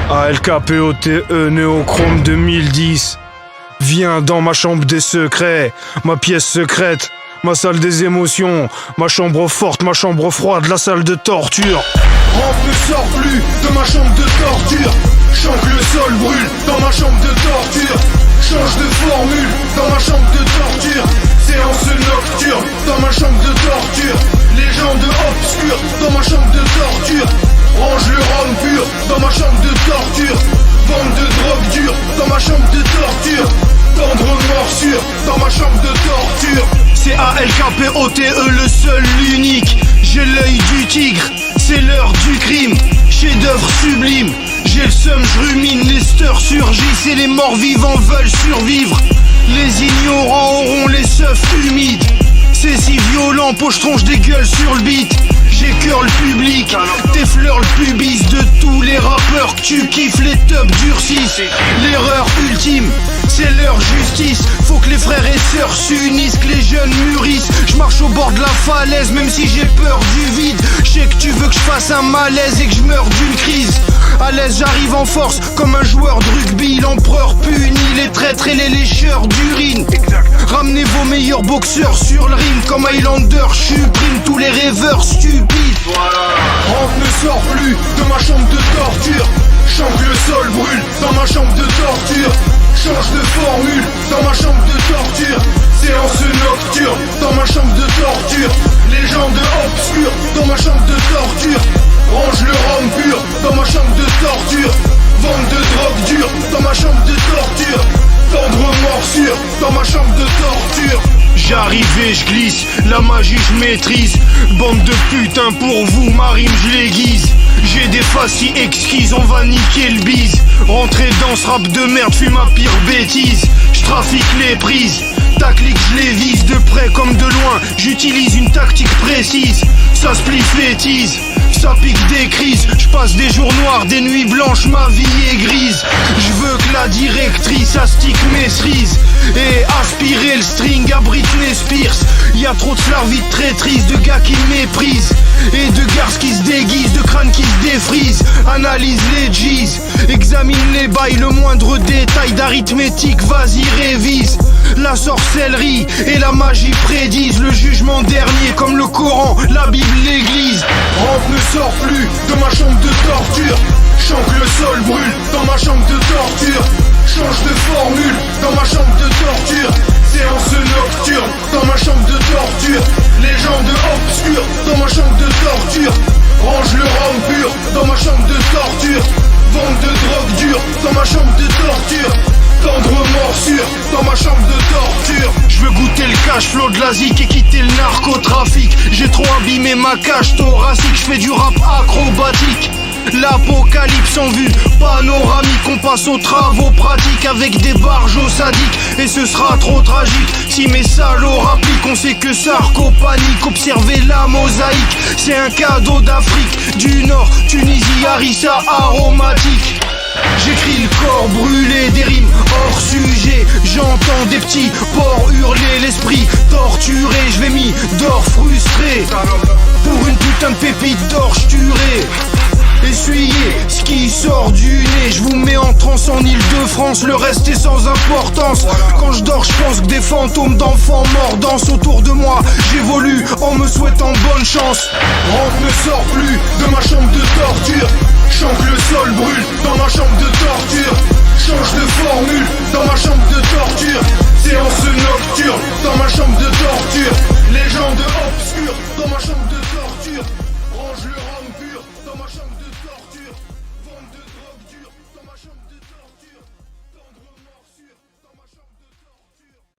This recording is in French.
ALKPOTE Néochrome 2010. Viens dans ma chambre des secrets, ma pièce secrète, ma salle des émotions, ma chambre forte, ma chambre froide, la salle de torture. Rentre ne sort plus de ma chambre de torture. Chant que le sol brûle dans ma chambre de torture. Change de formule dans ma chambre de torture. Séance nocturne dans ma chambre de torture. Légende obscure dans ma chambre de torture. Range le rhum pur dans ma chambre de torture. Vente de drogue dure dans ma chambre de torture. Tendre morsure dans ma chambre de torture. C'est ALKPOTE le seul, l'unique. J'ai l'œil du tigre, c'est l'heure du crime. Chef-d'œuvre sublime, j'ai le seum, je rumine. Les steurs surgissent et les morts vivants veulent survivre. Les ignorants auront les seufs humides. C'est si violent, poche-tronche des gueules sur le beat. J'écœure le public, t'effleures le pubis de tous les rappeurs que tu kiffes, les tubs durcissent. L'erreur ultime, c'est leur justice. Faut que les frères et sœurs s'unissent, que les jeunes mûrissent. Je marche au bord de la falaise, même si j'ai peur du vide. Je sais que tu veux que je fasse un malaise et que je meure d'une crise. À l'aise j'arrive en force, comme un joueur de rugby. L'empereur punit les traîtres et les lécheurs d'urine. Ramenez vos meilleurs boxeurs sur le ring. Comme Highlander, je supprime tous les rêveurs stupides. Rentre ne sort plus de ma chambre de torture. Chant que le sol brûle dans ma chambre de torture. Change de formule dans ma chambre de torture. Séance nocturne dans ma chambre de torture. Légende obscure dans ma chambre de torture. Range le rhum pur dans ma chambre de torture. Vente de drogue dure dans ma chambre de torture. Tendre morsure dans ma chambre de torture. J'arrive et je glisse, la magie je maîtrise. Bande de putains pour vous, ma rime je l'aiguise. J'ai des facies exquises, on va niquer le bise. Rentrer dans ce rap de merde, fut ma pire bêtise. Je trafique les prises, ta clique je les vise. De près comme de loin, j'utilise une tactique précise. Ça spliffétise, ça pique des crises. Je passe des jours noirs, des nuits blanches, ma vie est grise. Je veux que la directrice astique mes cerises et aspirer le string à Britney Spears. Y'a trop de fleurs vides traîtrises, de gars qui méprisent et de garces qui se déguisent, de crânes qui se défrisent. Analyse les G's, examine les bails, le moindre détail d'arithmétique, vas-y révise. La sorcellerie et la magie prédisent le jugement dernier comme le Coran, la Bible, l'église. Rentre ne sort plus de ma chambre de torture. Chant que le sol brûle dans ma chambre de torture. Change de formule dans ma chambre de torture. Séance nocturne dans ma chambre de torture. Légende obscure dans ma chambre de torture. Range le rhum pur dans ma chambre de torture. Vente de drogue dure dans ma chambre de torture. Tendre morsure dans ma chambre de torture. Je veux goûter le cash flow de la zik et quitter le narcotrafic. J'ai trop abîmé ma cage thoracique, je fais du rap acrobatique. L'apocalypse en vue, panoramique. On passe aux travaux pratiques avec des barjots sadiques. Et ce sera trop tragique si mes salauds rappliquent. On sait que Sarko panique, observez la mosaïque. C'est un cadeau d'Afrique du Nord, Tunisie, harissa aromatique. J'écris le corps brûlé, des rimes hors sujet. J'entends des petits porcs hurler, l'esprit torturé. Je vais m'y d'or frustré pour une putain de pépite d'or j'tuerai. Essuyez ce qui sort du nez. Je vous mets en transe en Ile-de-France, le reste est sans importance. Quand je dors je pense que des fantômes d'enfants morts dansent autour de moi. J'évolue en me souhaitant bonne chance. Rentre ne sort plus de ma chambre de torture. Chant que le sol brûle